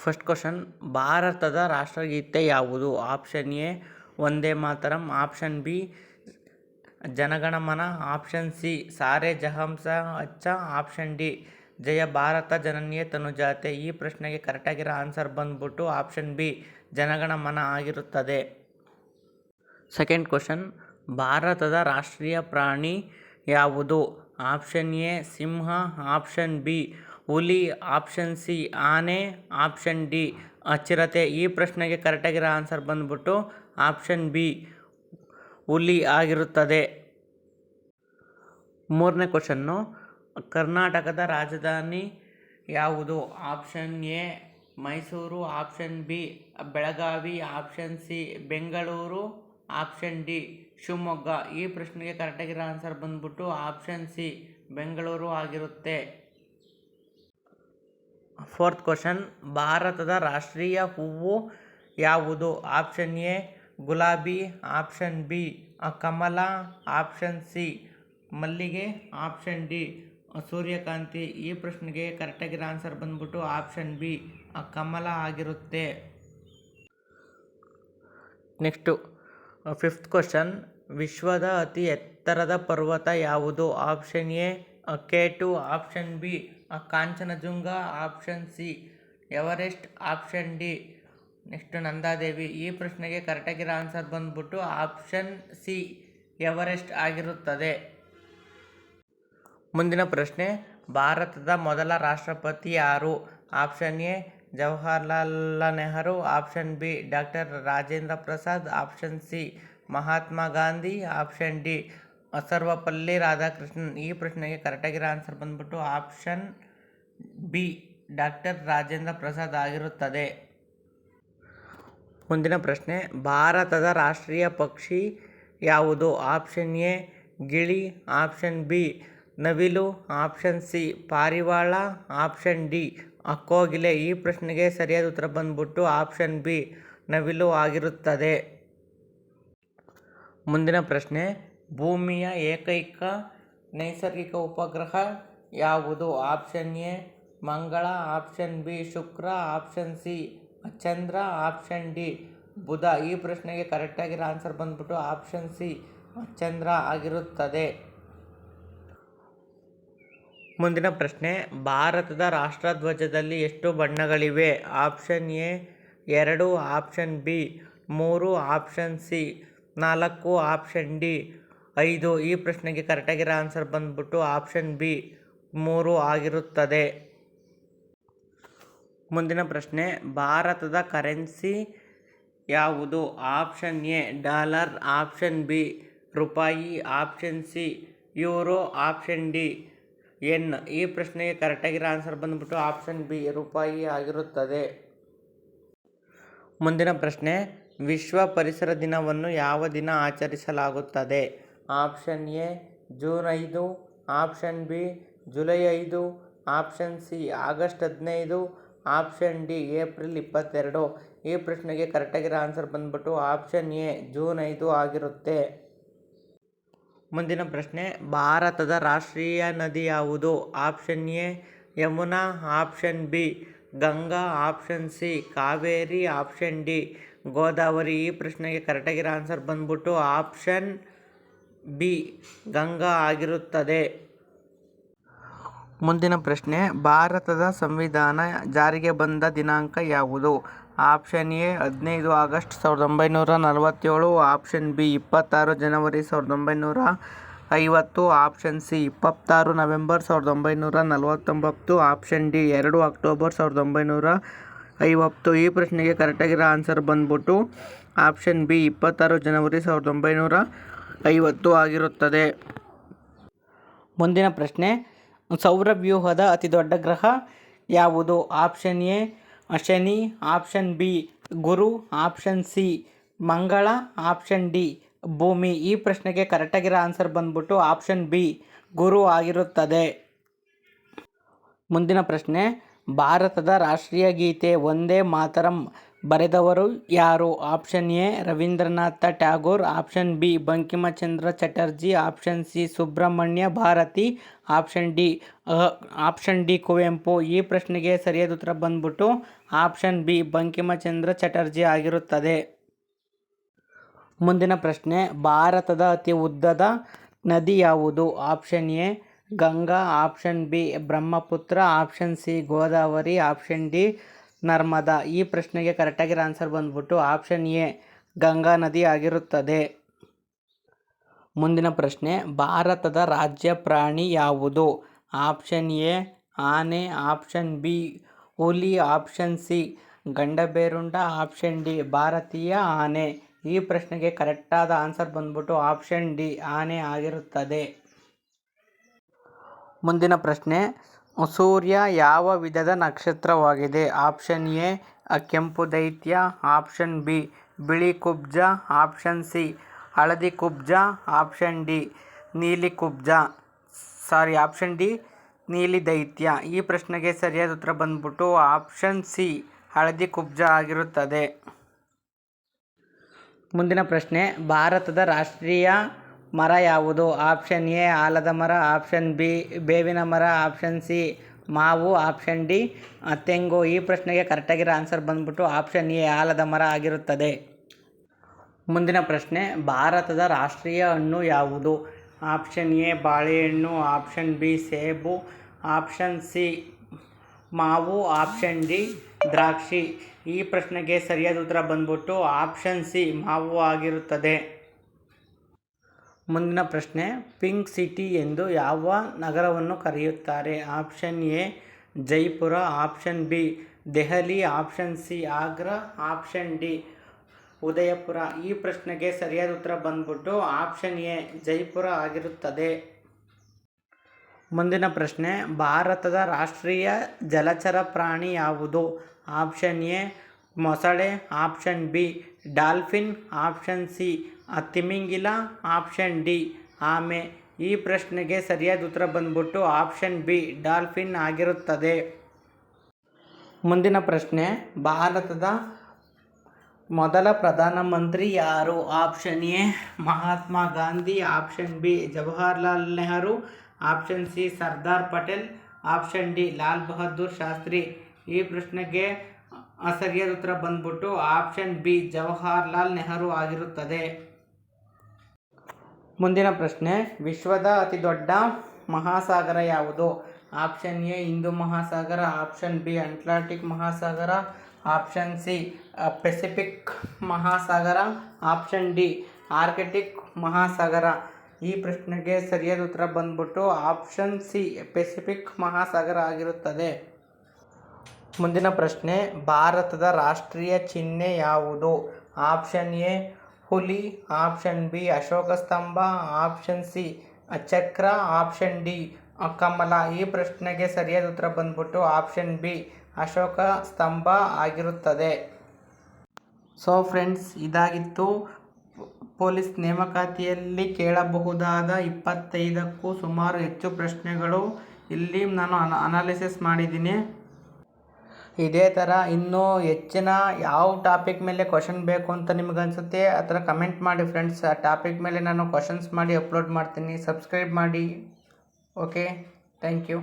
First question, ಭಾರತದ ರಾಷ್ಟ್ರಗೀತೆ ಯಾವುದು? Option A Vande Mataram, option B Jana Gana Mana, option C Saare Jahan Se Achha, option D Jaya Bharata Jananiya Tanujate. ಈ ಪ್ರಶ್ನೆಗೆ ಕರೆಕ್ಟಾಗಿರೋ ಆನ್ಸರ್ ಬಂದ್ಬಿಟ್ಟು ಆಪ್ಷನ್ ಬಿ ಜನಗಣಮನ ಆಗಿರುತ್ತದೆ. ಸೆಕೆಂಡ್ ಕ್ವಶನ್, ಭಾರತದ ರಾಷ್ಟ್ರೀಯ ಪ್ರಾಣಿ ಯಾವುದು? ಆಪ್ಷನ್ ಎ ಸಿಂಹ, ಆಪ್ಷನ್ ಬಿ ಹುಲಿ, ಆಪ್ಷನ್ ಸಿ ಆನೆ, ಆಪ್ಷನ್ ಡಿ ಚಿರತೆ. ಈ ಪ್ರಶ್ನೆಗೆ ಕರೆಕ್ಟಾಗಿರೋ ಆನ್ಸರ್ ಬಂದ್ಬಿಟ್ಟು ಆಪ್ಷನ್ ಬಿ ಹುಲಿ ಆಗಿರುತ್ತದೆ. ಮೂರನೇ ಕ್ವಶನ್ನು, ಕರ್ನಾಟಕದ ರಾಜಧಾನಿ ಯಾವುದು? Option A Mysuru, option B Belagavi, option C Bengaluru, option D Shivamogga. ಈ ಪ್ರಶ್ನೆಗೆ ಕರೆಕ್ಟಾಗಿರೋ ಆನ್ಸರ್ ಬಂದ್ಬಿಟ್ಟು ಆಪ್ಷನ್ ಸಿ ಬೆಂಗಳೂರು ಆಗಿರುತ್ತೆ. ಫೋರ್ತ್ ಕ್ವಶನ್, ಭಾರತದ ರಾಷ್ಟ್ರೀಯ ಹೂವು ಯಾವುದು? ಆಪ್ಷನ್ ಎ ಗುಲಾಬಿ, ಆಪ್ಷನ್ ಬಿ ಕಮಲ, ಆಪ್ಷನ್ ಸಿ ಮಲ್ಲಿಗೆ, ಆಪ್ಷನ್ ಡಿ ಸೂರ್ಯಕಾಂತಿ. ಈ ಪ್ರಶ್ನೆಗೆ ಕರೆಕ್ಟಾಗಿರೋ ಆನ್ಸರ್ ಬಂದ್ಬಿಟ್ಟು ಆಪ್ಷನ್ ಬಿ ಕಮಲ ಆಗಿರುತ್ತೆ. ನೆಕ್ಸ್ಟು ಫಿಫ್ತ್ ಕ್ವಶನ್, ವಿಶ್ವದ ಅತಿ ಎತ್ತರದ ಪರ್ವತ ಯಾವುದು? Option A K2, option B Kanchenjunga, option C Everest, option D next Nanda Devi. ಈ ಪ್ರಶ್ನೆಗೆ ಕರೆಕ್ಟಾಗಿರೋ ಆನ್ಸರ್ ಬಂದ್ಬಿಟ್ಟು ಆಪ್ಷನ್ ಸಿ ಎವರೆಸ್ಟ್ ಆಗಿರುತ್ತದೆ. ಮುಂದಿನ ಪ್ರಶ್ನೆ, ಭಾರತದ ಮೊದಲ ರಾಷ್ಟ್ರಪತಿ ಯಾರು? Option A Jawaharlal Nehru, option B doctor Rajendra Prasad, option C Mahatma Gandhi, option D Sarvepalli Radhakrishnan. ಈ ಪ್ರಶ್ನೆಗೆ ಕರೆಕ್ಟಾಗಿರೋ ಆನ್ಸರ್ ಬಂದ್ಬಿಟ್ಟು option B doctor Rajendra Prasad ಆಗಿರುತ್ತದೆ. ಮುಂದಿನ ಪ್ರಶ್ನೆ, ಭಾರತದ ರಾಷ್ಟ್ರೀಯ ಪಕ್ಷಿ ಯಾವುದು? ಆಪ್ಷನ್ ಎ ಗಿಳಿ, ಆಪ್ಷನ್ ಬಿ ನವಿಲು, ಆಪ್ಷನ್ ಸಿ ಪಾರಿವಾಳ, ಆಪ್ಷನ್ ಡಿ ಕೋಗಿಲೆ. ಈ ಪ್ರಶ್ನೆಗೆ ಸರಿಯಾದ ಉತ್ತರ ಬಂದ್ಬಿಟ್ಟು ಆಪ್ಷನ್ ಬಿ ನವಿಲು ಆಗಿರುತ್ತದೆ. ಮುಂದಿನ ಪ್ರಶ್ನೆ, ಭೂಮಿಯ ಏಕೈಕ ನೈಸರ್ಗಿಕ ಉಪಗ್ರಹ ಯಾವುದು? ಆಪ್ಷನ್ ಎ ಮಂಗಳ, ಆಪ್ಷನ್ ಬಿ ಶುಕ್ರ, ಆಪ್ಷನ್ ಸಿ ಚಂದ್ರ, ಆಪ್ಷನ್ ಡಿ ಬುಧ. ಈ ಪ್ರಶ್ನೆಗೆ ಕರೆಕ್ಟಾಗಿರೋ ಆನ್ಸರ್ ಬಂದ್ಬಿಟ್ಟು ಆಪ್ಷನ್ ಸಿ ಚಂದ್ರ ಆಗಿರುತ್ತದೆ. ಮುಂದಿನ ಪ್ರಶ್ನೆ, ಭಾರತದ ರಾಷ್ಟ್ರಧ್ವಜದಲ್ಲಿ ಎಷ್ಟು ಬಣ್ಣಗಳಿವೆ? Option A 2, option B 3, option C 4, option D 5. ಈ ಪ್ರಶ್ನೆಗೆ ಕರೆಕ್ಟಾಗಿರೋ ಆನ್ಸರ್ ಬಂದ್ಬಿಟ್ಟು ಆಪ್ಷನ್ ಬಿ 3 ಆಗಿರುತ್ತದೆ. ಮುಂದಿನ ಪ್ರಶ್ನೆ, ಭಾರತದ ಕರೆನ್ಸಿ ಯಾವುದು? Option A dollar, option B ರೂಪಾಯಿ, option C euro, option D yen. ಈ ಪ್ರಶ್ನೆಗೆ ಕರೆಕ್ಟಾಗಿರೋ ಆನ್ಸರ್ ಬಂದ್ಬಿಟ್ಟು ಆಪ್ಷನ್ ಬಿ ರೂಪಾಯಿ ಆಗಿರುತ್ತದೆ. ಮುಂದಿನ ಪ್ರಶ್ನೆ, ವಿಶ್ವ ಪರಿಸರ ದಿನವನ್ನು ಯಾವ ದಿನ ಆಚರಿಸಲಾಗುತ್ತದೆ? Option A June 5, option B July 5, option C August 15, option D April 22. ಈ ಪ್ರಶ್ನೆಗೆ ಕರೆಕ್ಟಾಗಿರೋ ಆನ್ಸರ್ ಬಂದ್ಬಿಟ್ಟು ಆಪ್ಷನ್ ಎ ಜೂನ್ 5 ಆಗಿರುತ್ತೆ. ಮುಂದಿನ ಪ್ರಶ್ನೆ, ಭಾರತದ ರಾಷ್ಟ್ರೀಯ ನದಿ ಯಾವುದು? Option A Yamuna, option B Ganga, option C Kaveri, option D Godavari. ಈ ಪ್ರಶ್ನೆಗೆ ಕರೆಕ್ಟಾಗಿರೋ ಆನ್ಸರ್ ಬಂದ್ಬಿಟ್ಟು ಆಪ್ಷನ್ ಬಿ ಗಂಗಾ ಆಗಿರುತ್ತದೆ. ಮುಂದಿನ ಪ್ರಶ್ನೆ, ಭಾರತದ ಸಂವಿಧಾನ ಜಾರಿಗೆ ಬಂದ ದಿನಾಂಕ ಯಾವುದು? Option A 15 August 1947, option B 26 January 1950, option C 26 November 1949, option D 2 October 1950. ಈ ಪ್ರಶ್ನೆಗೆ ಕರೆಕ್ಟಾಗಿರೋ ಆನ್ಸರ್ ಬಂದ್ಬಿಟ್ಟು ಆಪ್ಷನ್ ಬಿ 26 ಜನವರಿ 1950 ಆಗಿರುತ್ತದೆ. ಮುಂದಿನ ಪ್ರಶ್ನೆ, ಸೌರವ್ಯೂಹದ ಅತಿದೊಡ್ಡ ಗ್ರಹ ಯಾವುದು? Option A Shani, option B Guru, option C ಮಂಗಳ, ಆಪ್ಷನ್ ಡಿ ಭೂಮಿ. ಈ ಪ್ರಶ್ನೆಗೆ ಕರೆಕ್ಟಾಗಿರೋ ಆನ್ಸರ್ ಬಂದ್ಬಿಟ್ಟು ಆಪ್ಷನ್ ಬಿ ಗುರು ಆಗಿರುತ್ತದೆ. ಮುಂದಿನ ಪ್ರಶ್ನೆ, ಭಾರತದ ರಾಷ್ಟ್ರೀಯ ಗೀತೆ ವಂದೇ ಮಾತರಂ ಬರೆದವರು ಯಾರು? Option A Rabindranath Tagore, option B Bankimchandra Chatterjee, option C Subramania Bharati, option D Kuvempu. ಈ ಪ್ರಶ್ನೆಗೆ ಸರಿಯಾದ ಉತ್ತರ ಬಂದ್ಬಿಟ್ಟು ಆಪ್ಷನ್ ಬಿ ಬಂಕಿಮಚಂದ್ರ ಚಟರ್ಜಿ ಆಗಿರುತ್ತದೆ. ಮುಂದಿನ ಪ್ರಶ್ನೆ, ಭಾರತದ ಅತಿ ಉದ್ದದ ನದಿ ಯಾವುದು? Option A Ganga, option B Brahmaputra, option C Godavari, option D Narmada. ಈ ಪ್ರಶ್ನೆಗೆ ಕರೆಕ್ಟಾಗಿರೋ ಆನ್ಸರ್ ಬಂದ್ಬಿಟ್ಟು ಆಪ್ಷನ್ ಎ ಗಂಗಾ ನದಿ ಆಗಿರುತ್ತದೆ. ಮುಂದಿನ ಪ್ರಶ್ನೆ, ಭಾರತದ ರಾಜ್ಯ ಪ್ರಾಣಿ ಯಾವುದು? ಆಪ್ಷನ್ ಎ ಆನೆ, ಆಪ್ಷನ್ ಬಿ ಹುಲಿ, ಆಪ್ಷನ್ ಸಿ ಗಂಡಬೇರುಂಡ, ಆಪ್ಷನ್ ಡಿ ಭಾರತೀಯ ಆನೆ. ಈ ಪ್ರಶ್ನೆಗೆ ಕರೆಕ್ಟಾದ ಆನ್ಸರ್ ಬಂದ್ಬಿಟ್ಟು ಆಪ್ಷನ್ ಡಿ ಆನೆ ಆಗಿರುತ್ತದೆ. ಮುಂದಿನ ಪ್ರಶ್ನೆ, ಸೂರ್ಯ ಯಾವ ವಿಧದ ನಕ್ಷತ್ರವಾಗಿದೆ? ಆಪ್ಷನ್ ಎ ಕೆಂಪು ದೈತ್ಯ, ಆಪ್ಷನ್ ಬಿ ಬಿಳಿ ಕುಬ್ಜ, ಆಪ್ಷನ್ ಸಿ ಹಳದಿ ಕುಬ್ಜ, ಆಪ್ಷನ್ ಡಿ ನೀಲಿ ದೈತ್ಯ. ಈ ಪ್ರಶ್ನೆಗೆ ಸರಿಯಾದ ಉತ್ತರ ಬಂದ್ಬಿಟ್ಟು ಆಪ್ಷನ್ ಸಿ ಹಳದಿ ಕುಬ್ಜ ಆಗಿರುತ್ತದೆ. ಮುಂದಿನ ಪ್ರಶ್ನೆ, ಭಾರತದ ರಾಷ್ಟ್ರೀಯ ಮರ ಯಾವುದು? ಆಪ್ಷನ್ ಎ ಆಲದ ಮರ, ಆಪ್ಷನ್ ಬಿ ಬೇವಿನ ಮರ, ಆಪ್ಷನ್ ಸಿ ಮಾವು, ಆಪ್ಷನ್ ಡಿ ತೆಂಗು. ಈ ಪ್ರಶ್ನೆಗೆ ಕರೆಕ್ಟಾಗಿರೋ ಆನ್ಸರ್ ಬಂದ್ಬಿಟ್ಟು ಆಪ್ಷನ್ ಎ ಆಲದ ಮರ ಆಗಿರುತ್ತದೆ. ಮುಂದಿನ ಪ್ರಶ್ನೆ, ಭಾರತದ ರಾಷ್ಟ್ರೀಯ ಹಣ್ಣು ಯಾವುದು? ಆಪ್ಷನ್ ಎ ಬಾಳೆಹಣ್ಣು, ಆಪ್ಷನ್ ಬಿ ಸೇಬು, ಆಪ್ಷನ್ ಸಿ ಮಾವು, ಆಪ್ಷನ್ ಡಿ ದ್ರಾಕ್ಷಿ. ಈ ಪ್ರಶ್ನೆಗೆ ಸರಿಯಾದ ಉತ್ತರ ಬಂದ್ಬಿಟ್ಟು ಆಪ್ಷನ್ ಸಿ ಮಾವು ಆಗಿರುತ್ತದೆ. ಮುಂದಿನ ಪ್ರಶ್ನೆ, ಪಿಂಕ್ ಸಿಟಿ ಎಂದು ಯಾವ ನಗರವನ್ನು ಕರೆಯುತ್ತಾರೆ? Option A Jaipur, option B Delhi, option C Agra, option D Udaipur. ಈ ಪ್ರಶ್ನೆಗೆ ಸರಿಯಾದ ಉತ್ತರ ಬಂದ್ಬಿಟ್ಟು ಆಪ್ಷನ್ ಎ ಜೈಪುರ ಆಗಿರುತ್ತದೆ. ಮುಂದಿನ ಪ್ರಶ್ನೆ, ಭಾರತದ ರಾಷ್ಟ್ರೀಯ ಜಲಚರ ಪ್ರಾಣಿ ಯಾವುದು? ಆಪ್ಷನ್ ಎ ಮೊಸಳೆ, option B dolphin, option C ತಿಮಿಂಗಿಲ, ಆಪ್ಷನ್ ಡಿ ಆಮೆ. ಈ ಪ್ರಶ್ನೆಗೆ ಸರಿಯಾದ ಉತ್ತರ ಬಂದ್ಬಿಟ್ಟು ಆಪ್ಷನ್ ಬಿ ಡಾಲ್ಫಿನ್ ಆಗಿರುತ್ತದೆ. ಮುಂದಿನ ಪ್ರಶ್ನೆ, ಭಾರತದ ಮೊದಲ ಪ್ರಧಾನಮಂತ್ರಿ ಯಾರು? Option A Mahatma Gandhi, option B Jawaharlal Nehru, option C Sardar Patel, option D Lal Bahadur Shastri. ಈ ಪ್ರಶ್ನೆಗೆ ಸರಿಯಾದ ಉತ್ತರ ಬಂದ್ಬಿಟ್ಟು ಆಪ್ಷನ್ ಬಿ ಜವಾಹರ್ಲಾಲ್ ನೆಹರು ಆಗಿರುತ್ತದೆ. ಮುಂದಿನ ಪ್ರಶ್ನೆ, ವಿಶ್ವದ ಅತಿ ದೊಡ್ಡ ಮಹಾಸಾಗರ ಯಾವುದು? ಆಪ್ಷನ್ ಎ ಹಿಂದೂ ಮಹಾಸಾಗರ, ಆಪ್ಷನ್ ಬಿ ಅಟ್ಲಾಂಟಿಕ್ ಮಹಾಸಾಗರ, ಆಪ್ಷನ್ ಸಿ ಪೆಸಿಫಿಕ್ ಮಹಾಸಾಗರ, ಆಪ್ಷನ್ ಡಿ ಆರ್ಕ್ಟಿಕ್ ಮಹಾಸಾಗರ. ಈ ಪ್ರಶ್ನೆಗೆ ಸರಿಯಾದ ಉತ್ತರ ಬಂದ್ಬಿಟ್ಟು ಆಪ್ಷನ್ ಸಿ ಪೆಸಿಫಿಕ್ ಮಹಾಸಾಗರ ಆಗಿರುತ್ತದೆ. ಮುಂದಿನ ಪ್ರಶ್ನೆ, ಭಾರತದ ರಾಷ್ಟ್ರೀಯ ಚಿಹ್ನೆ ಯಾವುದು? ಆಪ್ಷನ್ ಎ ಹುಲಿ, ಆಪ್ಷನ್ ಬಿ ಅಶೋಕ ಸ್ತಂಭ, ಆಪ್ಷನ್ ಸಿ ಚಕ್ರ, ಆಪ್ಷನ್ ಡಿ ಕಮಲ. ಈ ಪ್ರಶ್ನೆಗೆ ಸರಿಯಾದ ಉತ್ತರ ಬಂದ್ಬಿಟ್ಟು ಆಪ್ಷನ್ ಬಿ ಅಶೋಕ ಸ್ತಂಭ ಆಗಿರುತ್ತದೆ. ಸೊ ಫ್ರೆಂಡ್ಸ್, ಇದಾಗಿತ್ತು ಪೊಲೀಸ್ ನೇಮಕಾತಿಯಲ್ಲಿ ಕೇಳಬಹುದಾದ 25ಕ್ಕೂ ಸುಮಾರು ಹೆಚ್ಚು ಪ್ರಶ್ನೆಗಳು. ಇಲ್ಲಿ ನಾನು ಅನಾಲಿಸಿಸ್ ಮಾಡಿದ್ದೀನಿ. ಇದೇ ಥರ ಇನ್ನೂ ಹೆಚ್ಚಿನ ಯಾವ ಟಾಪಿಕ್ ಮೇಲೆ ಕ್ವಶನ್ ಬೇಕು ಅಂತ ನಿಮ್ಗೆ ಅನಿಸುತ್ತೆ ಆ ಥರ ಕಮೆಂಟ್ ಮಾಡಿ ಫ್ರೆಂಡ್ಸ್. ಆ ಟಾಪಿಕ್ ಮೇಲೆ ನಾನು ಕ್ವಶನ್ಸ್ ಮಾಡಿ ಅಪ್ಲೋಡ್ ಮಾಡ್ತೀನಿ. ಸಬ್ಸ್ಕ್ರೈಬ್ ಮಾಡಿ. Okay, thank you.